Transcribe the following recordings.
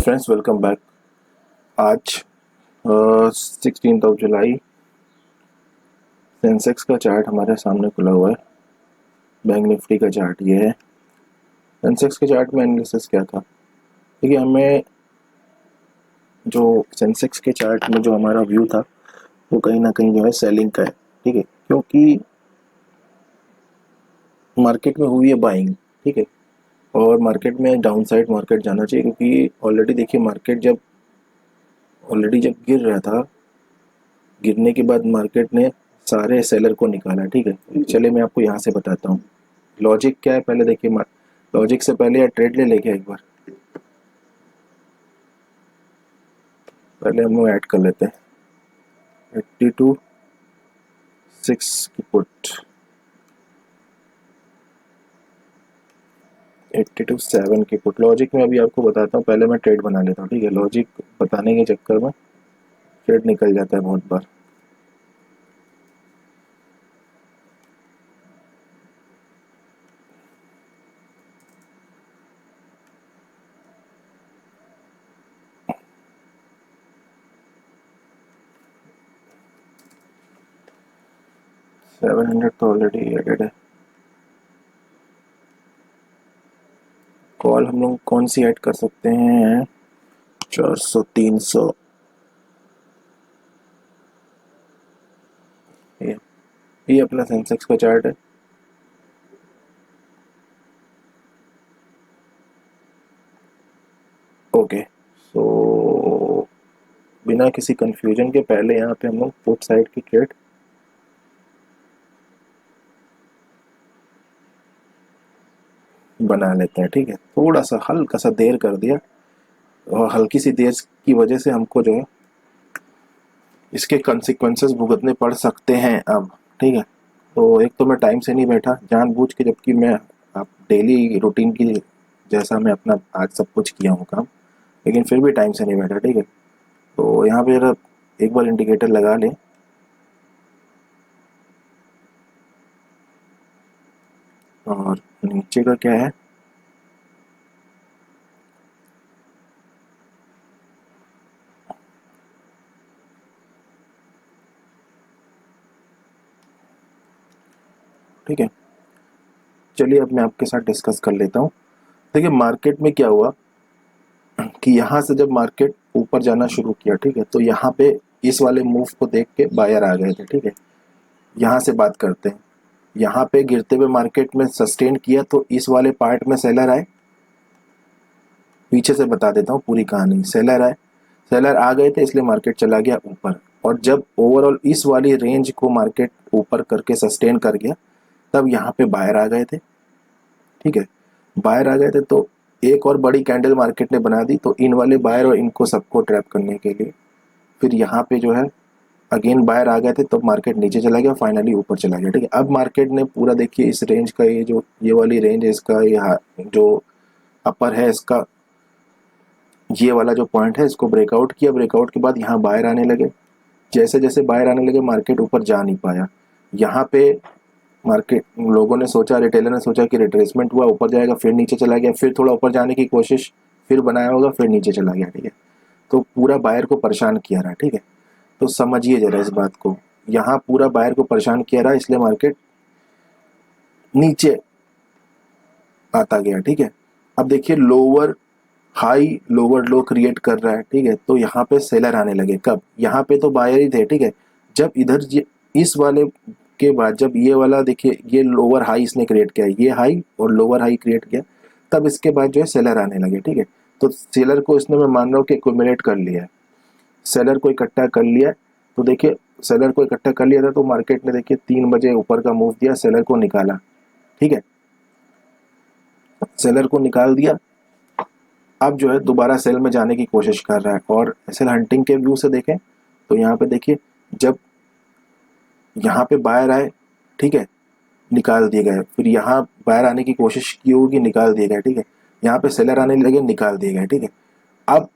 Friends, welcome back. आज 16 जुलाई Sensex का chart हमारे सामने खुला हुआ है। बैंक निफ्टी का चार्ट ये है। सेंसेक्स के चार्ट में एनालिसिस क्या था? देखिए, हमें जो सेंसेक्स के चार्ट में जो हमारा व्यू था वो कहीं ना कहीं जो है सेलिंग का है, ठीक है, क्योंकि मार्केट में हुई है बाइंग, ठीक है, और मार्केट में डाउन साइड मार्केट जाना चाहिए, क्योंकि ऑलरेडी देखिए मार्केट जब गिर रहा था, गिरने के बाद मार्केट ने सारे सेलर को निकाला, ठीक है। चलिए मैं आपको यहाँ से बताता हूँ लॉजिक क्या है। पहले देखिए, लॉजिक से पहले या ट्रेड ले लेके एक बार पहले हम लोग ऐड कर लेते हैं 82.6 की पुट, 82.7 की पुट। लॉजिक में अभी आपको बताता हूँ, पहले मैं ट्रेड बना लेता हूँ, ठीक है। लॉजिक बताने के चक्कर में ट्रेड निकल जाता है बहुत बार। $700 तो ऑलरेडी एडेड है। कॉल हम लोग कौन सी ऐड कर सकते हैं? 400, 300। ये अपना सेंसेक्स का चार्ट है। ओके, सो बिना किसी कंफ्यूजन के पहले यहाँ पे हम लोग पुट साइड की ट्रेड बना लेते हैं, ठीक है। थोड़ा सा हल्का सा देर कर दिया, और हल्की सी देर की वजह से हमको जो है इसके कंसिक्वेंसेस भुगतने पड़ सकते हैं अब, ठीक है। तो एक तो मैं टाइम से नहीं बैठा जानबूझ के, जबकि मैं आप डेली रूटीन की जैसा मैं अपना आज सब कुछ किया हूँ काम, लेकिन फिर भी टाइम से नहीं बैठा, ठीक है। तो यहाँ पे एक बार इंडिकेटर लगा लें, और नीचे का क्या है, ठीक है। चलिए अब मैं आपके साथ डिस्कस कर लेता हूँ। देखिए मार्केट में क्या हुआ कि यहाँ से जब मार्केट ऊपर जाना शुरू किया, ठीक है, तो यहाँ पे इस वाले मूव को देख के बायर आ गए थे, ठीक है। यहाँ से बात करते हैं, यहाँ पे गिरते हुए मार्केट में सस्टेन किया तो इस वाले पार्ट में सेलर आए। पीछे से बता देता हूँ पूरी कहानी। सेलर आ गए थे, इसलिए मार्केट चला गया ऊपर, और जब ओवरऑल इस वाली रेंज को मार्केट ऊपर करके सस्टेन कर गया, तब यहाँ पे बायर आ गए थे, ठीक है। बायर आ गए थे तो एक और बड़ी कैंडल मार्केट ने बना दी, तो इन वाले बायर और इनको सबको ट्रैप करने के लिए फिर यहाँ पे जो है अगेन बायर आ गए थे, तब मार्केट नीचे चला गया, फाइनली ऊपर चला गया, ठीक है। अब मार्केट ने पूरा देखिए इस रेंज का, ये वाली रेंज है इसका, जो अपर है इसका, ये वाला जो पॉइंट है इसको ब्रेकआउट किया। ब्रेकआउट के बाद यहाँ बायर आने लगे। जैसे जैसे बायर आने लगे मार्केट ऊपर जा नहीं पाया। यहाँ पे मार्केट लोगों ने सोचा, रिटेलर ने सोचा कि रिट्रेसमेंट हुआ, ऊपर जाएगा, फिर नीचे चला गया, फिर थोड़ा ऊपर जाने की कोशिश फिर बनाया होगा, फिर नीचे चला गया, ठीक है। तो पूरा बायर को परेशान किया रहा, ठीक है। तो समझिए जरा इस बात को, यहाँ पूरा बायर को परेशान किया रहा, इसलिए मार्केट नीचे आता गया, ठीक है। अब देखिए लोअर हाई लोअर लो क्रिएट कर रहा है, ठीक है। तो यहाँ पे सेलर आने लगे। कब? यहाँ पे तो बायर ही थे, ठीक है। जब इधर इस वाले के बाद जब ये वाला देखिए, ये लोअर हाई इसने क्रिएट किया, ये हाई और लोअर हाई क्रिएट किया, तब इसके बाद जो है सेलर आने लगे, ठीक है। तो सेलर को इसने, मैं मान रहा हूँ कि एक्यूमुलेट कर लिया है, सेलर को इकट्ठा कर लिया है। तो देखिए सेलर को इकट्ठा कर लिया था, तो मार्केट ने देखिए 3 बजे ऊपर का मूव दिया, सेलर को निकाला, ठीक है। सेलर को निकाल दिया, अब जो है दोबारा सेल में जाने की कोशिश कर रहा है। और एसएल हंटिंग के व्यू से देखें तो यहाँ पे देखिए, जब यहाँ पे बायर आए, ठीक है, निकाल दिए गए, फिर यहाँ बायर आने की कोशिश की होगी, निकाल दिए गए, ठीक है। यहाँ पे सेलर आने लगे, निकाल दिए गए, ठीक है। अब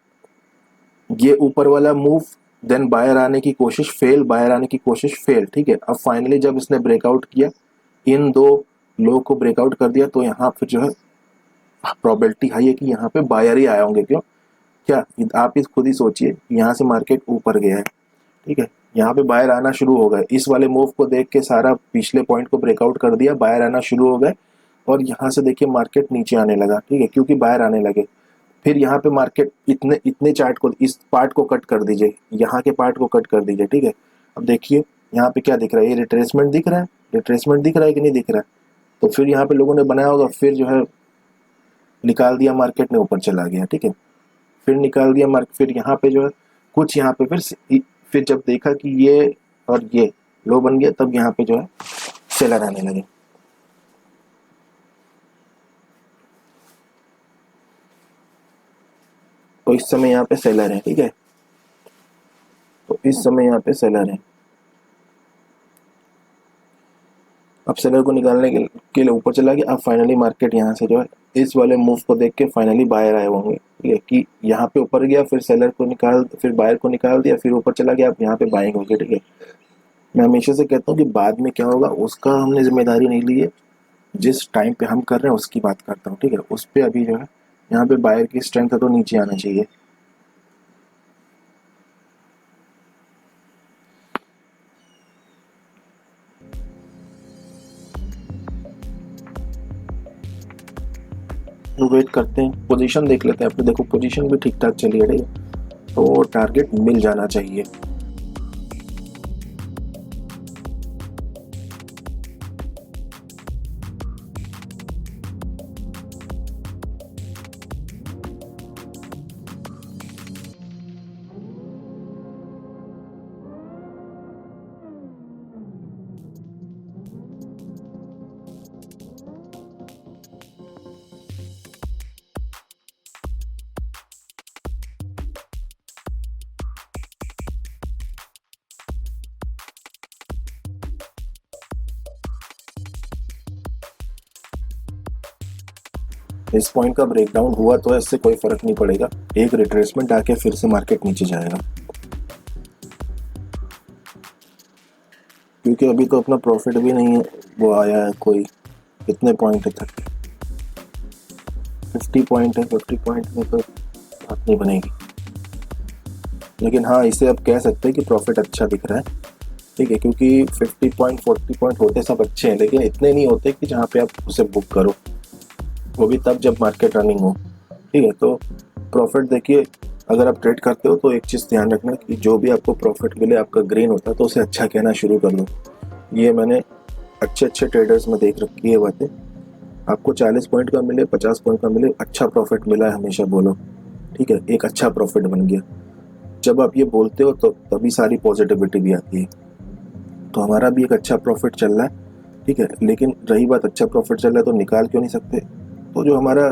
ये ऊपर वाला मूव, देन बायर आने की कोशिश फेल, बायर आने की कोशिश फेल, ठीक है। अब फाइनली जब इसने ब्रेकआउट किया, इन दो लो को ब्रेकआउट कर दिया, तो यहाँ फिर जो है प्रोबेबिलिटी हाई है कि यहाँ पे बायर ही आए होंगे। क्यों? क्या आप इस खुद ही सोचिए, यहाँ से मार्केट ऊपर गया है, ठीक है, यहाँ पे बायर आना शुरू हो गए, इस वाले मूव को देख के सारा पिछले पॉइंट को ब्रेकआउट कर दिया, बायर आना शुरू हो गए, और यहाँ से देखिए मार्केट नीचे आने लगा, ठीक है, क्योंकि बायर आने लगे। फिर यहाँ पे मार्केट इतने इतने चार्ट को, इस पार्ट को कट कर दीजिए, यहाँ के पार्ट को कट कर दीजिए, ठीक है। अब देखिए यहाँ पे क्या दिख रहा है, ये रिट्रेसमेंट दिख रहा है, रिट्रेसमेंट दिख रहा है कि नहीं दिख रहा है। तो फिर यहाँ पे लोगों ने बनाया होगा, फिर जो है निकाल दिया, मार्केट ने ऊपर चला गया, ठीक है, फिर निकाल दिया मार्केट, फिर यहाँ पे जो है कुछ यहाँ पे फिर जब देखा कि ये और ये लो बन गया, तब यहाँ पे जो है सेलर आने लगे। तो इस समय यहाँ पे सेलर है, ठीक है, तो इस समय यहाँ पे सेलर है। अब सेलर को निकालने के लिए ऊपर चला गया। अब फाइनली मार्केट यहाँ से जो है इस वाले मूव को देख के फाइनली बायर आए होंगे, ठीक है, कि यहाँ पे ऊपर गया, फिर सेलर को निकाल, फिर बायर को निकाल दिया, फिर ऊपर चला गया, अब यहाँ पे बाइंग हो गई, ठीक है। मैं हमेशा से कहता हूँ कि बाद में क्या होगा उसका हमने जिम्मेदारी नहीं ली है, जिस टाइम पे हम कर रहे हैं उसकी बात करता हूँ, ठीक है। उस पर अभी जो है यहाँ पे बायर की स्ट्रेंथ है तो नीचे आना चाहिए। तो वेट करते हैं, पोजीशन देख लेते हैं। अपने देखो पोजीशन भी ठीक ठाक चली है, ठीक है, तो टारगेट मिल जाना चाहिए। इस पॉइंट का ब्रेकडाउन हुआ तो इससे कोई फर्क नहीं पड़ेगा, एक रिट्रेसमेंट आके फिर से मार्केट नीचे जाएगा, क्योंकि अभी तो अपना प्रॉफिट भी नहीं है, वो आया है कोई, कितने पॉइंट है तक, 50 पॉइंट है, 50 पॉइंट में तो बात नहीं बनेगी। लेकिन हाँ, इसे अब कह सकते हैं कि प्रॉफिट अच्छा दिख रहा है, ठीक है, क्योंकि 50 पॉइंट 40 पॉइंट होते सब अच्छे हैं, लेकिन इतने नहीं होते कि जहाँ पे आप उसे बुक करो, वो भी तब जब मार्केट रनिंग हो, ठीक है। तो प्रॉफिट देखिए, अगर आप ट्रेड करते हो तो एक चीज़ ध्यान रखना कि जो भी आपको प्रॉफिट मिले, आपका ग्रीन होता है तो उसे अच्छा कहना शुरू कर दो। ये मैंने अच्छे अच्छे ट्रेडर्स में देख रखी है बातें। आपको 40 पॉइंट का मिले, 50 पॉइंट का मिले, अच्छा प्रॉफिट मिला है हमेशा बोलो, ठीक है, एक अच्छा प्रॉफिट बन गया। जब आप ये बोलते हो तो तभी सारी पॉजिटिविटी भी आती है। तो हमारा भी एक अच्छा प्रॉफिट चल रहा है, ठीक है, लेकिन रही बात अच्छा प्रॉफिट चल रहा है तो निकाल क्यों नहीं सकते। तो जो हमारा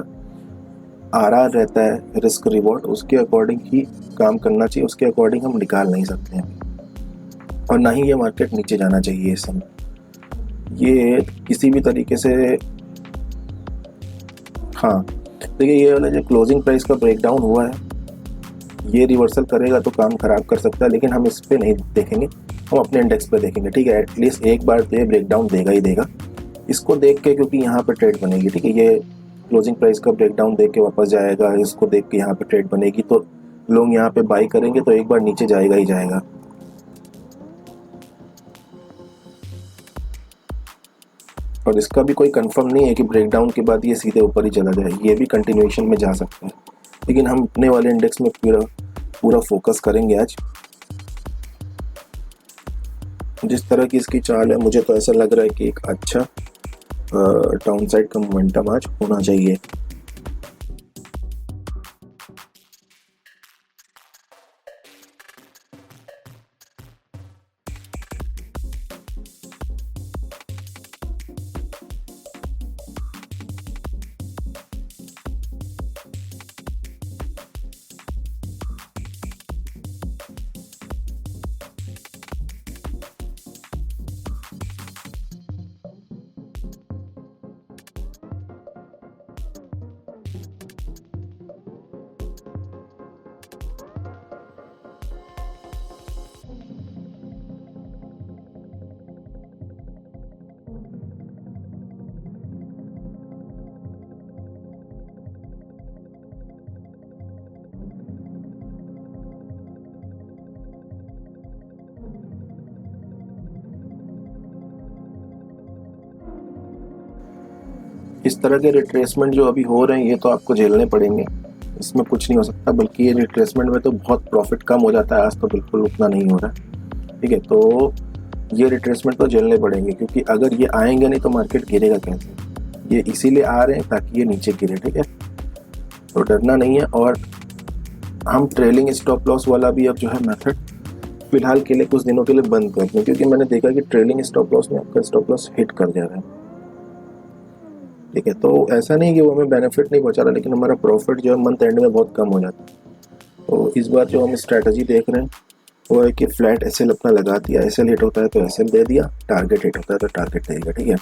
आरआर रहता है, रिस्क रिवॉर्ड, उसके अकॉर्डिंग ही काम करना चाहिए, उसके अकॉर्डिंग हम निकाल नहीं सकते हैं। और ना ही ये मार्केट नीचे जाना चाहिए इस समय, ये किसी भी तरीके से। हाँ, देखिए ये वाला जो क्लोजिंग प्राइस का ब्रेकडाउन हुआ है, ये रिवर्सल करेगा तो काम खराब कर सकता है, लेकिन हम इस पे नहीं देखेंगे, हम अपने इंडेक्स पे देखेंगे, ठीक है। एटलीस्ट एक बार तो ये ब्रेकडाउन देगा ही देगा, इसको देख के, क्योंकि यहाँ पे ट्रेड बनेगी, ठीक है, ये क्लोजिंग प्राइस का ब्रेकडाउन देख के वापस जाएगा, इसको देख के यहाँ पे ट्रेड बनेगी, तो लोग यहाँ पे बाई करेंगे, तो एक बार नीचे जाएगा ही जाएगा। और इसका भी कोई कंफर्म नहीं है कि ब्रेकडाउन के बाद ये सीधे ऊपर ही चला जाए, ये भी कंटिन्यूएशन में जा सकता है। लेकिन हम अपने वाले इंडेक्स में पूरा पूरा फोकस करेंगे आज। जिस तरह की इसकी चाल है, मुझे तो ऐसा लग रहा है कि एक अच्छा डाउन साइड का मोमेंटम आज होना चाहिए। इस तरह के रिट्रेसमेंट जो अभी हो रहे हैं ये तो आपको झेलने पड़ेंगे, इसमें कुछ नहीं हो सकता। बल्कि ये रिट्रेसमेंट में तो बहुत प्रॉफिट कम हो जाता है, आज तो बिल्कुल उतना नहीं हो रहा है, ठीक है। तो ये रिट्रेसमेंट तो झेलने पड़ेंगे, क्योंकि अगर ये आएंगे नहीं तो मार्केट गिरेगा कैसे। ये इसीलिए आ रहे हैं ताकि ये नीचे गिरे, ठीक है। तो डरना नहीं है। और हम ट्रेलिंग स्टॉप लॉस वाला भी अब जो है मेथड फिलहाल के लिए कुछ दिनों के लिए बंद कर दें, क्योंकि मैंने देखा कि ट्रेलिंग स्टॉप लॉस में आपका स्टॉप लॉस हिट कर जा रहा है, ठीक है। तो ऐसा नहीं कि वो हमें बेनिफिट नहीं पहुंचा रहा, लेकिन हमारा प्रॉफिट जो है मंथ एंड में बहुत कम हो जाता है। तो इस बार जो हम स्ट्रैटेजी देख रहे हैं वो है कि फ्लैट एसएल अपना लगा दिया, एसएल हिट होता है तो एसएल दे दिया, टारगेट हिट होता है तो टारगेट दे दिया, ठीक है।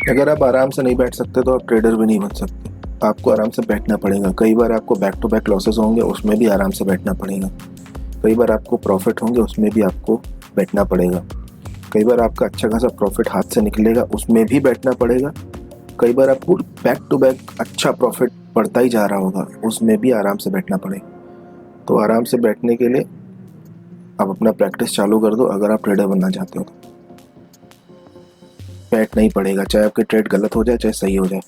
अगर आप आराम से नहीं बैठ सकते तो आप ट्रेडर भी नहीं बन सकते, आपको आराम से बैठना पड़ेगा। कई बार आपको बैक टू बैक लॉसेस होंगे, उसमें भी आराम से बैठना पड़ेगा। कई बार आपको प्रॉफिट होंगे, उसमें भी आपको बैठना पड़ेगा। कई बार आपका अच्छा खासा प्रॉफिट हाथ से निकलेगा, उसमें भी बैठना पड़ेगा। कई बार आपको बैक टू बैक अच्छा प्रॉफिट बढ़ता ही जा रहा होगा, उसमें भी आराम से बैठना पड़ेगा। तो आराम से बैठने के लिए आप अपना प्रैक्टिस चालू कर दो। अगर आप ट्रेडर बनना चाहते हो तो बैठ नहीं पड़ेगा, चाहे आपकी ट्रेड गलत हो जाए चाहे सही हो जाए,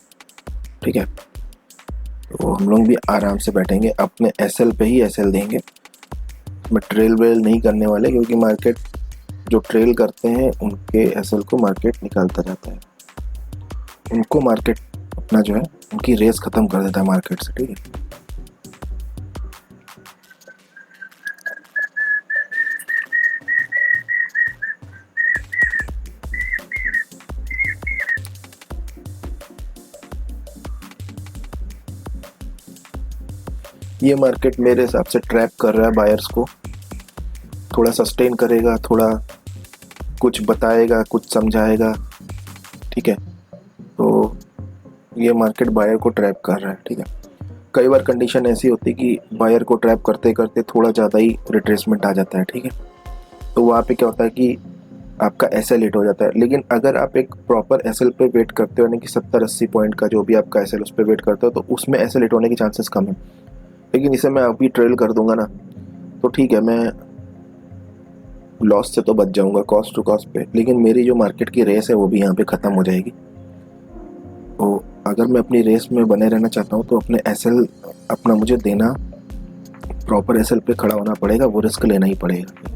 ठीक है। तो हम लोग भी आराम से बैठेंगे, अपने एसएल पे ही एसएल देंगे। मैं ट्रेल वेल नहीं करने वाले, क्योंकि मार्केट जो ट्रेल करते हैं उनके एसएल को मार्केट निकालता जाता है, उनको मार्केट अपना जो है उनकी रेस ख़त्म कर देता है मार्केट से, ठीक है। ये मार्केट मेरे हिसाब से ट्रैप कर रहा है बायर्स को, थोड़ा सस्टेन करेगा, थोड़ा कुछ बताएगा, कुछ समझाएगा, ठीक है। तो ये मार्केट बायर को ट्रैप कर रहा है, ठीक है। कई बार कंडीशन ऐसी होती है कि बायर को ट्रैप करते करते थोड़ा ज़्यादा ही रिट्रेसमेंट आ जाता है, ठीक है। तो वहाँ पे क्या होता है कि आपका एसएल हिट हो जाता है। लेकिन अगर आप एक प्रॉपर एसएल पे वेट करते हो, यानी कि 70-80 पॉइंट का जो भी आपका एसएल उस पर वेट करते हो, तो उसमें एसएल हिट होने के चांसेस कम है। लेकिन इसे मैं अभी ट्रेल कर दूंगा ना, तो ठीक है, मैं लॉस से तो बच जाऊंगा कॉस्ट टू कॉस्ट पे, लेकिन मेरी जो मार्केट की रेस है वो भी यहाँ पे ख़त्म हो जाएगी। तो अगर मैं अपनी रेस में बने रहना चाहता हूँ तो अपने एसएल अपना मुझे देना, प्रॉपर एसएल पे खड़ा होना पड़ेगा, वो रिस्क लेना ही पड़ेगा।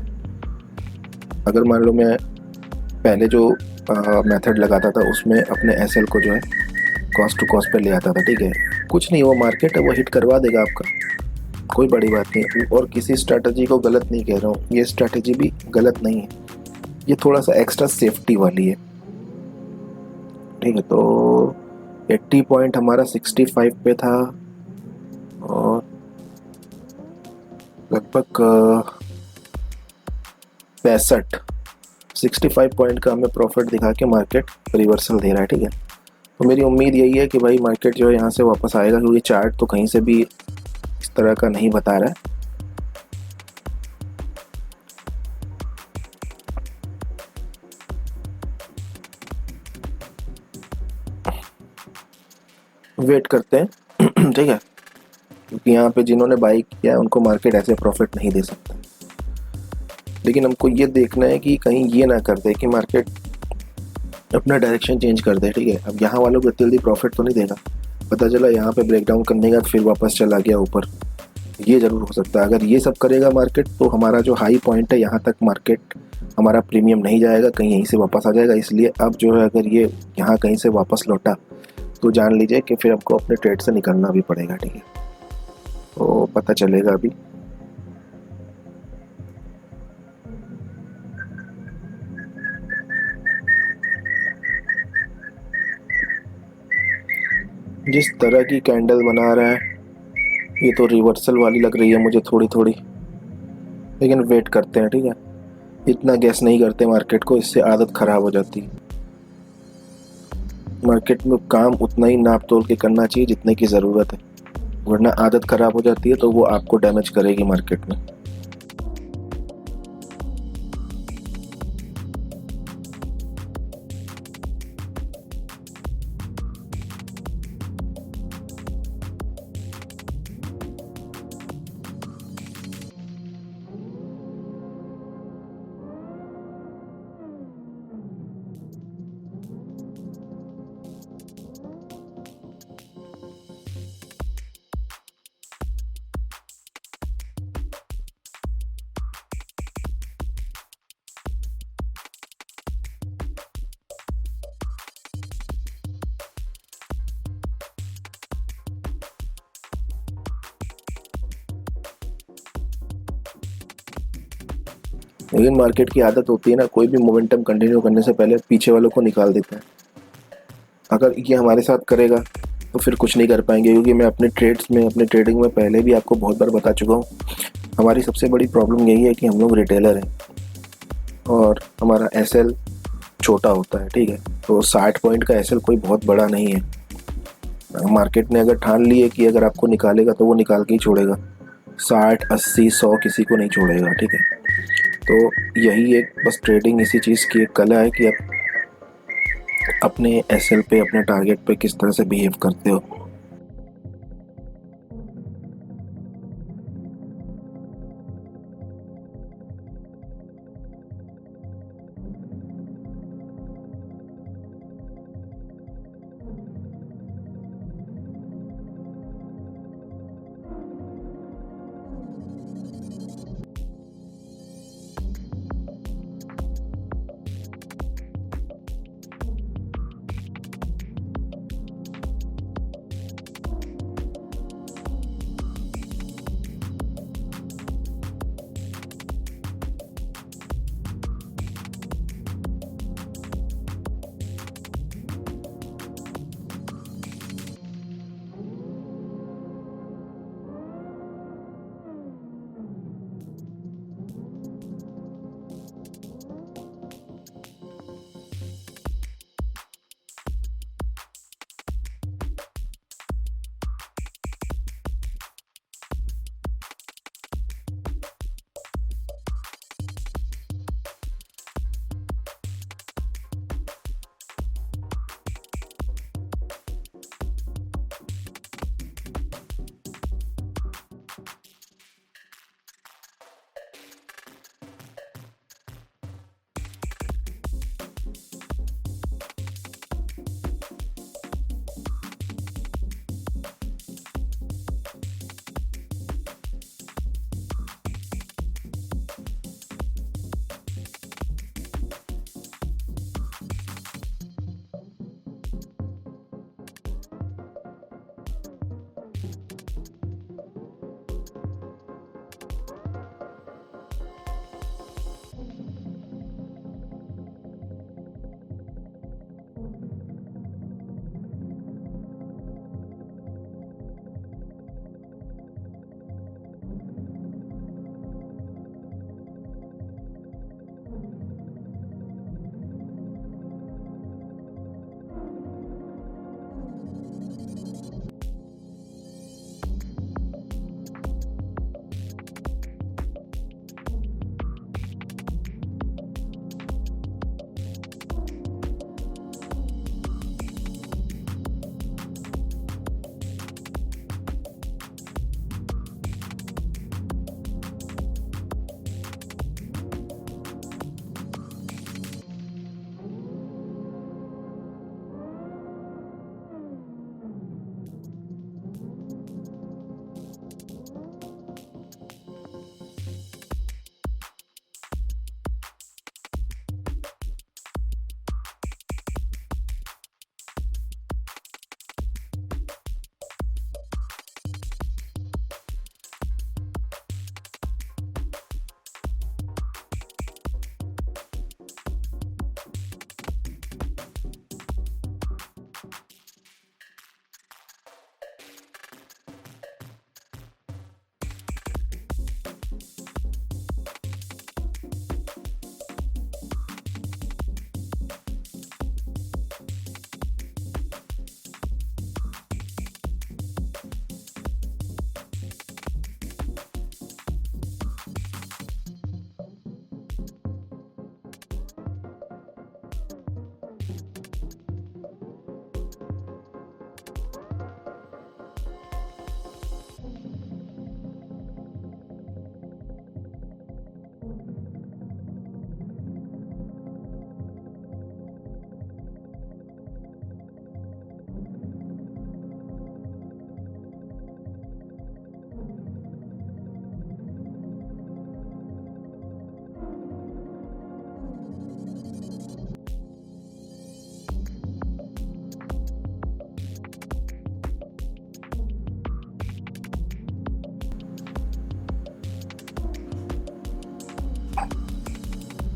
अगर मान लो मैं पहले जो मेथड लगाता था उसमें अपने एसएल को जो है कॉस्ट टू कॉस्ट पे ले आता था, ठीक है, कुछ नहीं, वो मार्केट है, वो हिट करवा देगा आपका, कोई बड़ी बात नहीं। और किसी स्ट्रैटेजी को गलत नहीं कह रहा हूँ, ये स्ट्रैटेजी भी गलत नहीं है, ये थोड़ा सा एक्स्ट्रा सेफ्टी वाली है, ठीक है। तो 80 पॉइंट हमारा 65 पे था, और लगभग 65 पॉइंट का हमें प्रॉफिट दिखा के मार्केट रिवर्सल दे रहा है, ठीक है। तो मेरी उम्मीद यही है कि भाई मार्केट जो है यहाँ से वापस आएगा, क्योंकि चार्ट तो कहीं से भी इस तरह का नहीं बता रहा है। वेट करते हैं ठीक है, क्योंकि यहाँ पे जिन्होंने बाई किया है उनको मार्केट ऐसे प्रॉफिट नहीं दे सकता। लेकिन हमको ये देखना है कि कहीं ये ना कर दे कि मार्केट अपना डायरेक्शन चेंज कर दे, ठीक है। अब यहाँ वालों को इतनी जल्दी प्रॉफिट तो नहीं देगा, पता चला यहाँ पे ब्रेकडाउन करने के बाद फिर वापस चला गया ऊपर, ये ज़रूर हो सकता है। अगर ये सब करेगा मार्केट तो हमारा जो हाई पॉइंट है यहाँ तक मार्केट हमारा प्रीमियम नहीं जाएगा, कहीं यहीं से वापस आ जाएगा। इसलिए अब जो है अगर ये यहाँ कहीं से वापस लौटा तो जान लीजिए कि फिर हमको अपने ट्रेड से निकलना भी पड़ेगा, ठीक है। तो पता चलेगा अभी। जिस तरह की कैंडल बना रहा है ये तो रिवर्सल वाली लग रही है मुझे थोड़ी थोड़ी, लेकिन वेट करते हैं, ठीक है। इतना गैस नहीं करते मार्केट को, इससे आदत ख़राब हो जाती है। मार्केट में काम उतना ही नाप तोल के करना चाहिए जितने की ज़रूरत है, वरना आदत ख़राब हो जाती है तो वो आपको डैमेज करेगी मार्केट में। लेकिन मार्केट की आदत होती है ना, कोई भी मोमेंटम कंटिन्यू करने से पहले पीछे वालों को निकाल देता है। अगर ये हमारे साथ करेगा तो फिर कुछ नहीं कर पाएंगे, क्योंकि मैं अपने ट्रेड्स में, अपने ट्रेडिंग में पहले भी आपको बहुत बार बता चुका हूँ, हमारी सबसे बड़ी प्रॉब्लम यही है कि हम लोग रिटेलर हैं और हमारा एसएल छोटा होता है, ठीक है। तो 60 पॉइंट का एसएल कोई बहुत बड़ा नहीं है। मार्केट ने अगर ठान ली है कि अगर आपको निकालेगा तो वो निकाल के ही छोड़ेगा, 60 80 100 किसी को नहीं छोड़ेगा, ठीक है। तो यही एक बस ट्रेडिंग इसी चीज़ की एक कला है कि आप अपने एसएल पे, अपने टारगेट पे किस तरह से बिहेव करते हो।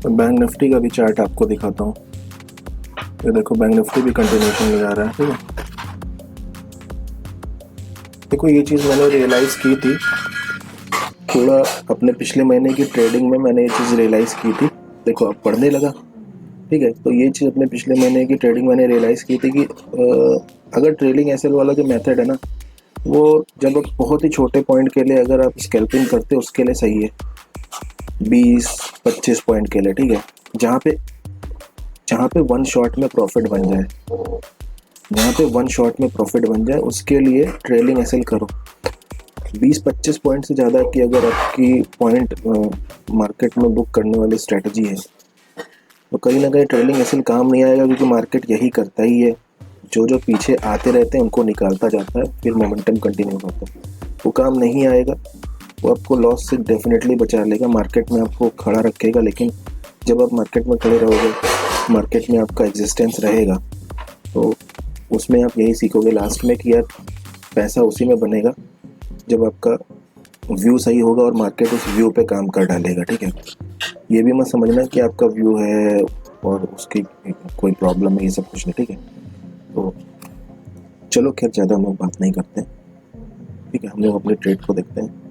मैं बैंक निफ्टी का भी चार्ट आपको दिखाता हूँ। ये देखो बैंक निफ्टी भी कंटिन्यूशन में जा रहा है, ठीक है। देखो ये चीज़ मैंने रियलाइज़ की थी थोड़ा अपने पिछले महीने की ट्रेडिंग में, मैंने ये चीज़ रियलाइज़ की थी। देखो अब पढ़ने लगा, ठीक है। तो ये चीज़ अपने पिछले महीने की ट्रेडिंग मैंने रियलाइज़ की थी कि अगर ट्रेडिंग एसएल वाला जो मेथड है ना, वो जब आप बहुत ही छोटे पॉइंट के लिए अगर आप स्कैल्पिंग करते हो उसके लिए सही है, 20-25 पॉइंट के लिए, ठीक है। जहाँ पे वन शॉट में प्रॉफिट बन जाए, जहाँ पे वन शॉट में प्रॉफिट बन जाए उसके लिए ट्रेलिंग एसएल करो। 20-25 पॉइंट से ज़्यादा की अगर आपकी पॉइंट मार्केट में बुक करने वाली स्ट्रेटजी है तो कहीं ना कहीं ट्रेलिंग एसएल काम नहीं आएगा, क्योंकि मार्केट यही करता ही है, जो जो पीछे आते रहते हैं उनको निकालता जाता है, फिर मोमेंटम कंटिन्यू होता है। वो काम नहीं आएगा, वो आपको लॉस से डेफिनेटली बचा लेगा, मार्केट में आपको खड़ा रखेगा। लेकिन जब आप मार्केट में खड़े रहोगे, मार्केट में आपका एग्जिस्टेंस रहेगा, तो उसमें आप यही सीखोगे लास्ट में कि यार पैसा उसी में बनेगा जब आपका व्यू सही होगा और मार्केट उस व्यू पे काम कर डालेगा, ठीक है। ये भी मत समझना कि आपका व्यू है और उसकी कोई प्रॉब्लम है, ये सब कुछ नहीं, ठीक है। तो चलो खैर ज़्यादा हम लोग बात नहीं करते हैं, ठीक है। हम लोग अपने ट्रेड को देखते हैं।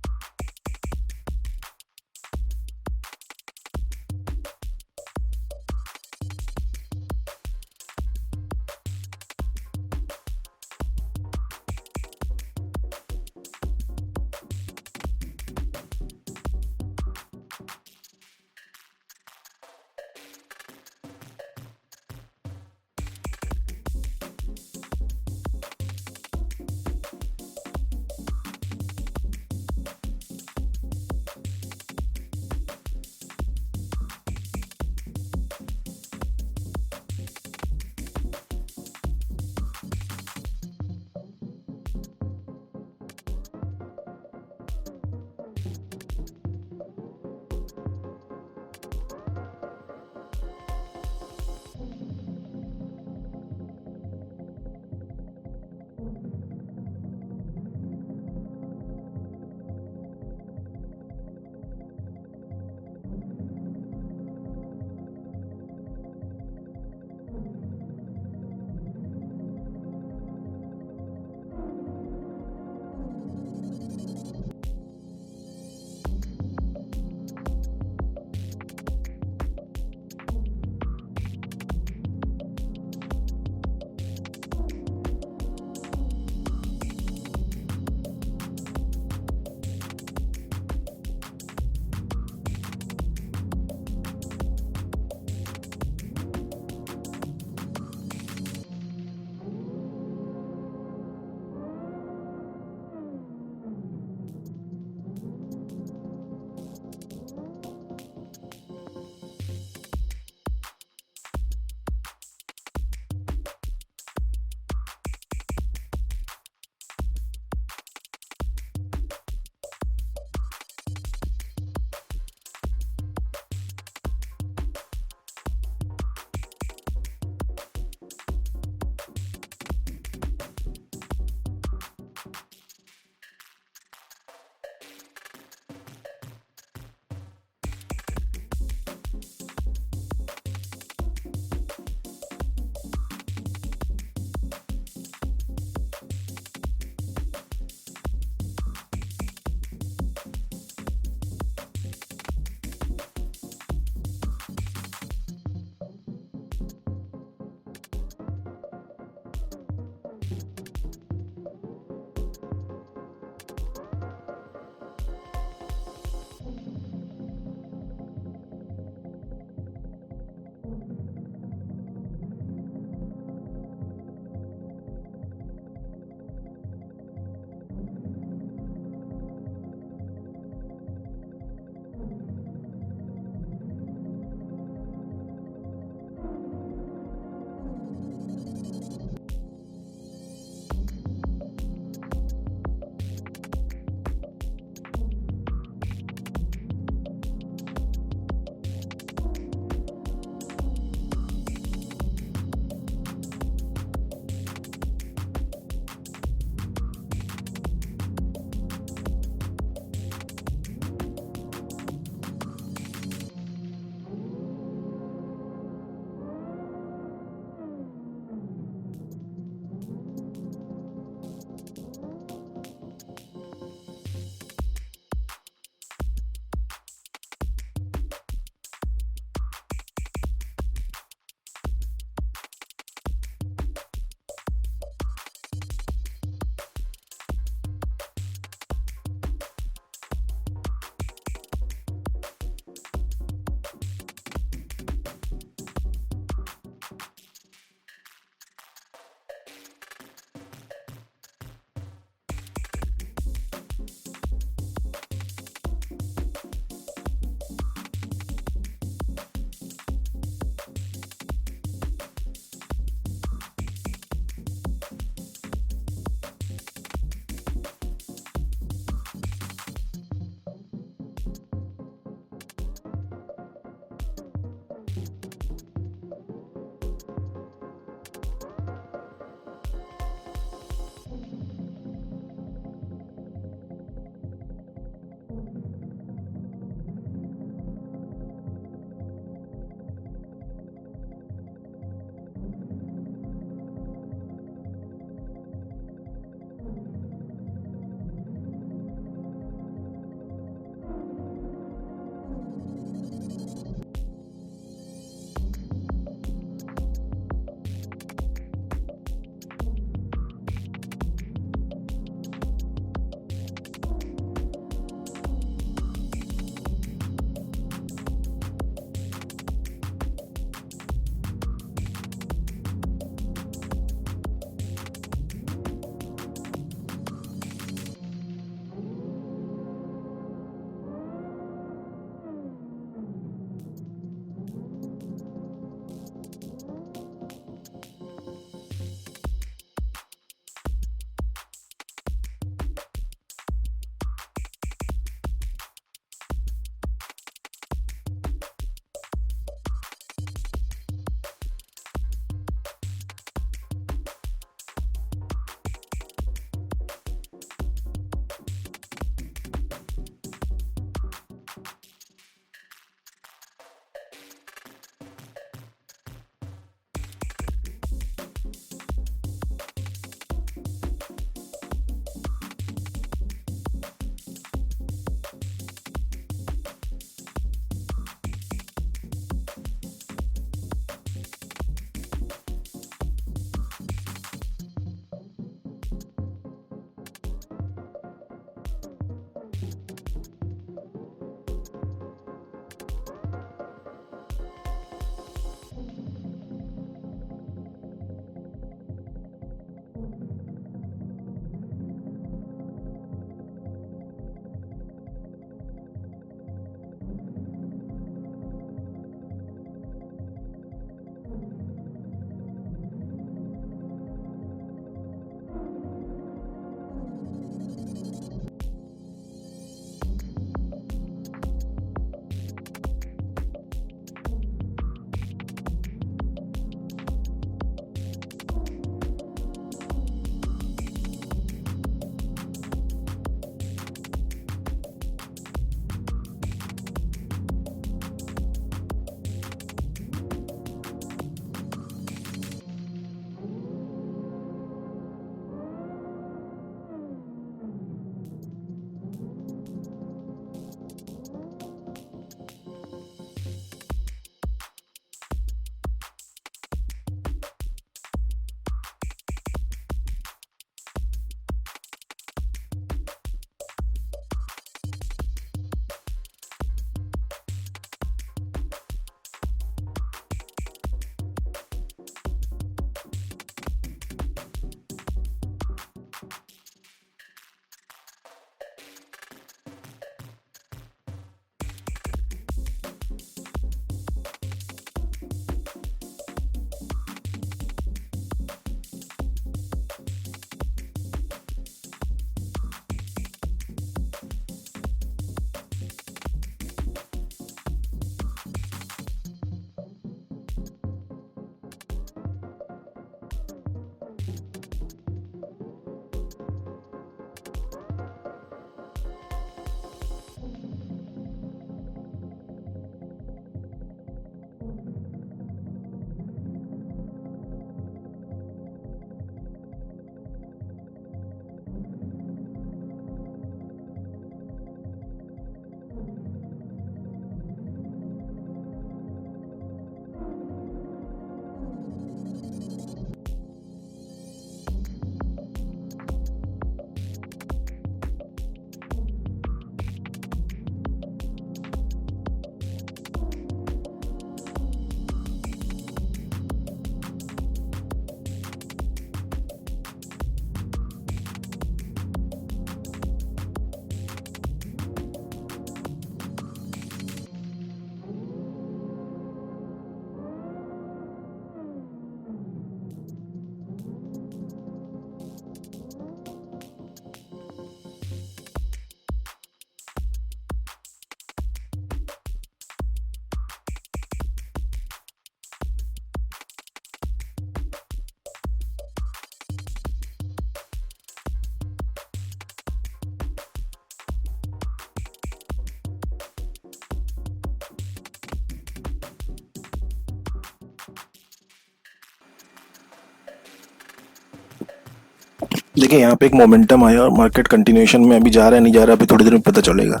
देखिए यहाँ पे एक मोमेंटम आया और मार्केट कंटिन्यूएशन में अभी जा रहा है नहीं जा रहा, अभी थोड़ी देर में पता चलेगा।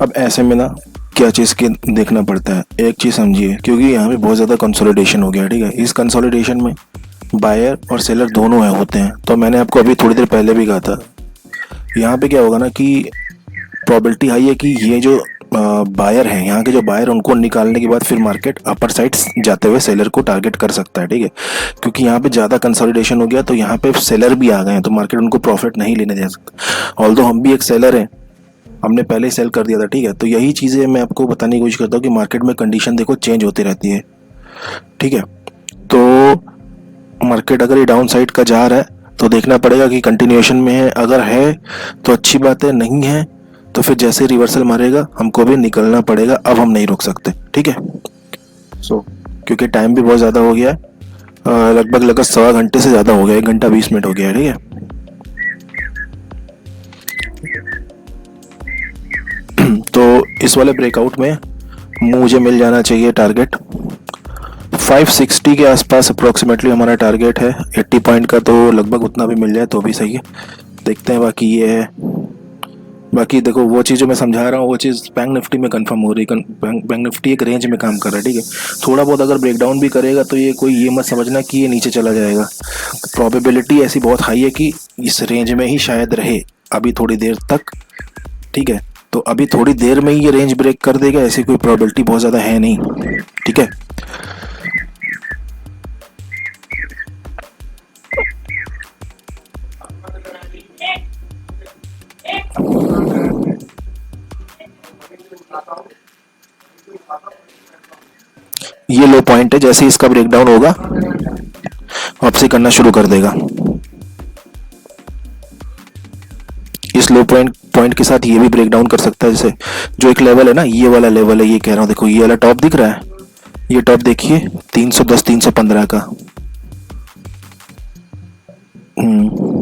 अब ऐसे में ना क्या चीज़ के देखना पड़ता है, एक चीज़ समझिए, क्योंकि यहाँ पे बहुत ज़्यादा कंसोलिडेशन हो गया, ठीक है। इस कंसोलिडेशन में बायर और सेलर दोनों है होते हैं। तो मैंने आपको अभी थोड़ी देर पहले भी कहा था, यहाँ पे क्या होगा ना कि प्रोबेबिलिटी हाई है कि ये जो बायर हैं, यहाँ के जो बायर, उनको निकालने के बाद फिर मार्केट अपर साइड जाते हुए सेलर को टारगेट कर सकता है, ठीक है। क्योंकि यहाँ पे ज़्यादा कंसोलिडेशन हो गया तो यहाँ पे सेलर भी आ गए हैं, तो मार्केट उनको प्रॉफिट नहीं लेने दे सकता। ऑल्दो हम भी एक सेलर हैं, हमने पहले ही सेल कर दिया था, ठीक है। तो यही चीज़ें मैं आपको बताने की कोशिश करता हूँ कि मार्केट में कंडीशन देखो चेंज होती रहती है, ठीक है। तो मार्केट अगर ये डाउन साइड का जा रहा है तो देखना पड़ेगा कि कंटिन्यूएशन में है, अगर है तो अच्छी बात है, नहीं है तो फिर जैसे रिवर्सल मारेगा हमको भी निकलना पड़ेगा। अब हम नहीं रोक सकते, ठीक है। क्योंकि टाइम भी बहुत ज़्यादा हो गया है, लगभग लगभग सवा घंटे से ज़्यादा हो गया, 1 घंटा 20 मिनट हो गया है, ठीक है। तो इस वाले ब्रेकआउट में मुझे मिल जाना चाहिए टारगेट 560 के आसपास अप्रोक्सीमेटली हमारा टारगेट है। 80 पॉइंट का तो लगभग उतना भी मिल जाए तो भी सही है, देखते हैं। बाकी ये है, बाकी देखो वो चीज़ जो मैं समझा रहा हूँ वो चीज़ बैंक निफ्टी में कंफर्म हो रही है। बैंक निफ्टी एक रेंज में काम कर रहा है, ठीक है। थोड़ा बहुत अगर ब्रेकडाउन भी करेगा तो ये कोई ये मत समझना कि ये नीचे चला जाएगा। प्रोबेबिलिटी ऐसी बहुत हाई है कि इस रेंज में ही शायद रहे अभी थोड़ी देर तक, ठीक है। तो अभी थोड़ी देर में ही ये रेंज ब्रेक कर देगा, ऐसी कोई प्रोबेबिलिटी बहुत ज़्यादा है नहीं, ठीक है। ये लो पॉइंट है, जैसे ही इसका ब्रेकडाउन होगा वापसी करना शुरू कर देगा। इस लो पॉइंट के साथ ये भी ब्रेक डाउन कर सकता है। जैसे जो एक लेवल है ना, ये वाला लेवल है, ये कह रहा हूँ, देखो ये वाला टॉप दिख रहा है, ये टॉप देखिए 310 315 का। हम्म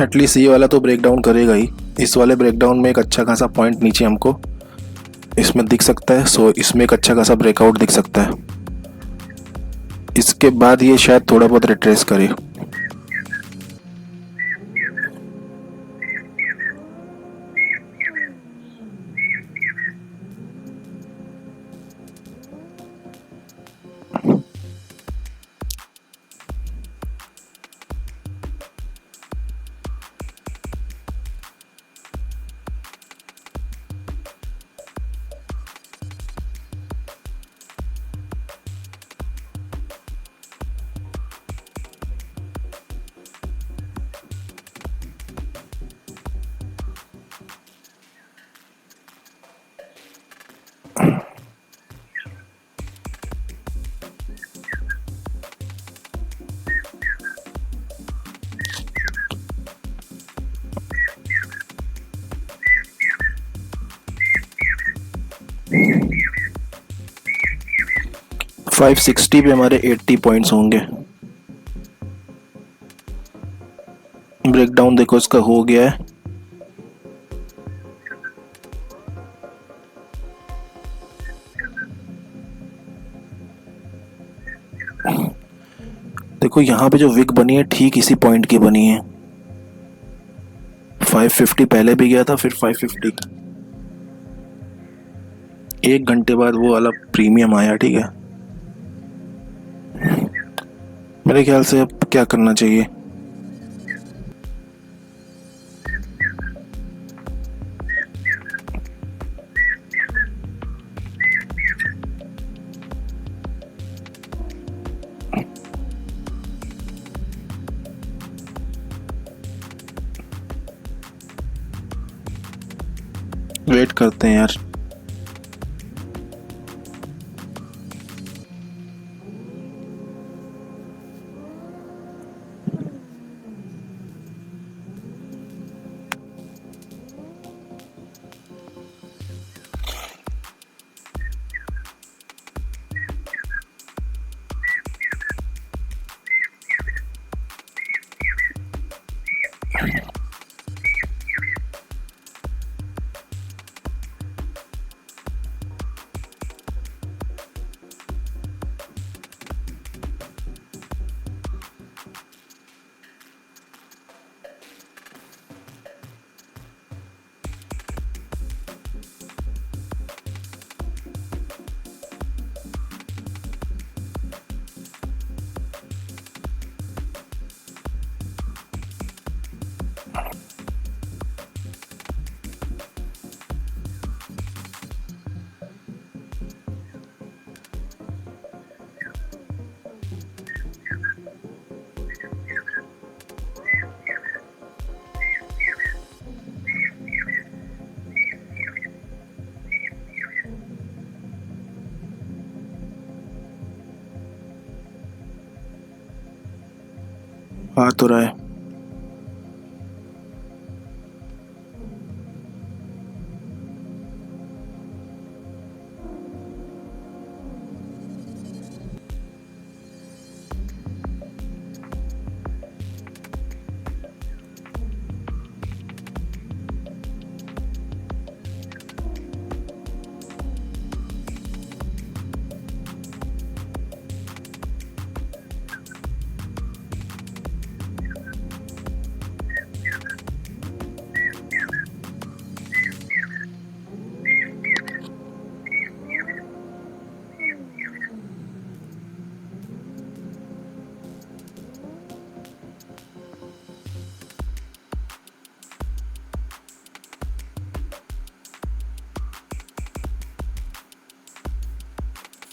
'एटलीस्ट ये वाला तो ब्रेक डाउन करेगा ही। इस वाले ब्रेक डाउन में एक अच्छा खासा पॉइंट नीचे हमको इसमें दिख सकता है, सो इसमें एक अच्छा खासा ब्रेकआउट दिख सकता है। इसके बाद ये शायद थोड़ा बहुत रिट्रेस करे। फाइव 560 पे हमारे 80 पॉइंट्स होंगे। ब्रेकडाउन देखो इसका हो गया है। देखो यहाँ पे जो विक बनी है ठीक इसी पॉइंट की बनी है। 550 पहले भी गया था, फिर 550, 1 घंटे बाद वो वाला प्रीमियम आया, ठीक है। मेरे ख्याल से अब क्या करना चाहिए, वेट करते हैं यार। आ तो रहा है।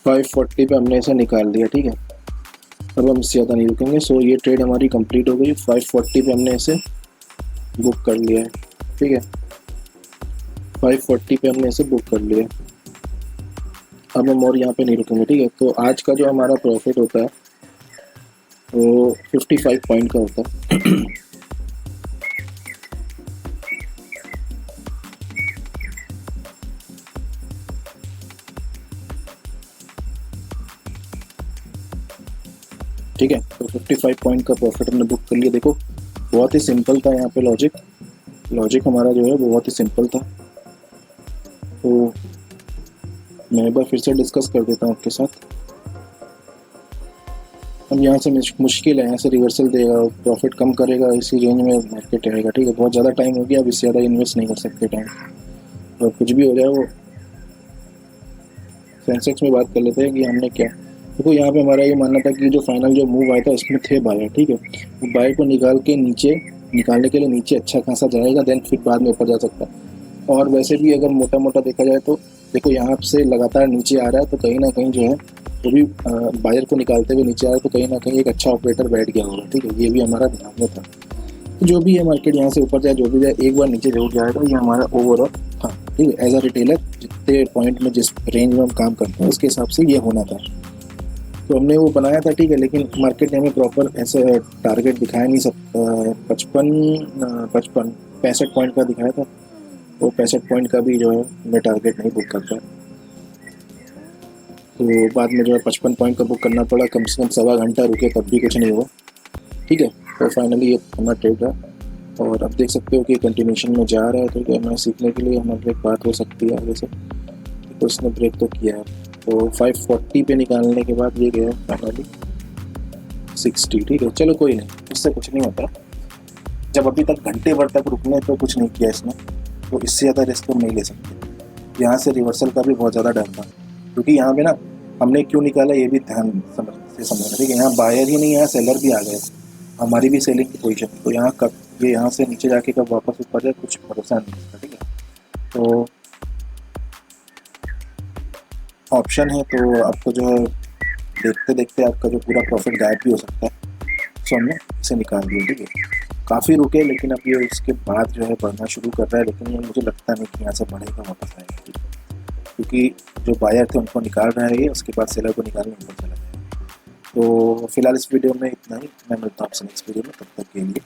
फाइव 40 पे हमने इसे निकाल दिया, ठीक है। अब हम इससे ज़्यादा नहीं रुकेंगे। सो ये ट्रेड हमारी कंप्लीट हो गई। 540 पे हमने इसे बुक कर लिया है, ठीक है। 540 पे हमने इसे बुक कर लिया। अब हम और यहाँ पे नहीं रुकेंगे, ठीक है। तो आज का जो हमारा प्रॉफिट होता है वो 55 पॉइंट का होता है। ठीक है, तो 55 पॉइंट का प्रॉफिट हमने बुक कर लिया। देखो बहुत ही सिंपल था यहाँ पे लॉजिक हमारा जो है बहुत ही सिंपल था। तो मैं एक बार फिर से डिस्कस कर देता हूँ आपके साथ। अब यहाँ से मुश्किल है, यहाँ से रिवर्सल देगा, प्रॉफिट कम करेगा, इसी रेंज में मार्केट रहेगा, ठीक है। बहुत ज़्यादा टाइम हो गया, अब इससे ज़्यादा इन्वेस्ट नहीं कर सकते टाइम, और कुछ भी हो जाए। वो सेंसेक्स में बात कर लेते हैं कि हमने क्या। देखो यहाँ पे हमारा ये मानना था कि जो फाइनल जो मूव आया था इसमें थे बायर, ठीक है। वो बायर को निकालने के लिए नीचे अच्छा खासा जाएगा, देन फिर बाद में ऊपर जा सकता है। और वैसे भी अगर मोटा मोटा देखा जाए तो देखो यहाँ से लगातार नीचे आ रहा है, तो कहीं ना कहीं जो है वो भी बायर को निकालते हुए नीचे आ रहा है, तो कहीं ना कहीं एक अच्छा ऑपरेटर बैठ गया होगा, ठीक है। ये भी हमारा ध्यान में था। तो जो भी है मार्केट यहाँ से ऊपर जाए जो भी जाए, एक बार नीचे जरूर जाएगा, ये हमारा ओवरऑल था, ठीक है। एज अ रिटेलर जितने पॉइंट में जिस रेंज में हम काम करते हैं उसके हिसाब से ये होना था। तो हमने वो बनाया था, ठीक है। लेकिन मार्केट ने हमें प्रॉपर ऐसे टारगेट दिखाया नहीं सकता। 65 पॉइंट का दिखाया था, वो 65 पॉइंट का भी जो है मैं टारगेट नहीं बुक करता। तो बाद में जो है 55 पॉइंट का बुक करना पड़ा, कम से कम 1.25 घंटा रुके तब भी कुछ नहीं हुआ, ठीक है। तो फाइनली ये हमारा ट्रेड रहा, और अब देख सकते हो कि कंटिन्यूशन में जा रहा है, ठीक है। मैं सीखने के लिए हमारे एक बात हो सकती है आगे से, तो इसने ब्रेक तो किया है। तो 540 पे निकालने के बाद ये गया फाइनली 60, ठीक है। चलो कोई नहीं, इससे कुछ नहीं होता। जब अभी तक घंटे भर तक रुकने तो कुछ नहीं किया इसने, तो इससे ज़्यादा रिस्क हम नहीं ले सकते। यहाँ से रिवर्सल का भी बहुत ज़्यादा डर था, क्योंकि यहाँ पे ना हमने क्यों निकाला ये भी ध्यान समझना, ठीक है। यहाँ बायर ही नहीं, यहाँ सेलर भी आ गए, हमारी भी सेलिंग की पोजीशन। तो यहाँ कब ये यहाँ से नीचे जाके कब वापस ऊपर जाए कुछ भरोसा नहीं इसका, ठीक है। तो ऑप्शन है, तो आपको जो है देखते देखते आपका जो पूरा प्रॉफिट गायब भी हो सकता है। सो हमने इसे निकाल दिया, ठीक है। काफ़ी रुके, लेकिन अब ये उसके बाद जो है बढ़ना शुरू कर रहा है, लेकिन ये मुझे लगता नहीं कि यहाँ से बढ़ेगा, वापस आएगा, ठीक है, क्योंकि जो बायर थे उनको निकाल रहा है ये, उसके बाद सेलर को निकालने ऊपर चला जाएगा। तो फिलहाल इस वीडियो में इतना ही, मैं मिलता हूँ आपसे नेक्स्ट वीडियो में, तब तक के लिए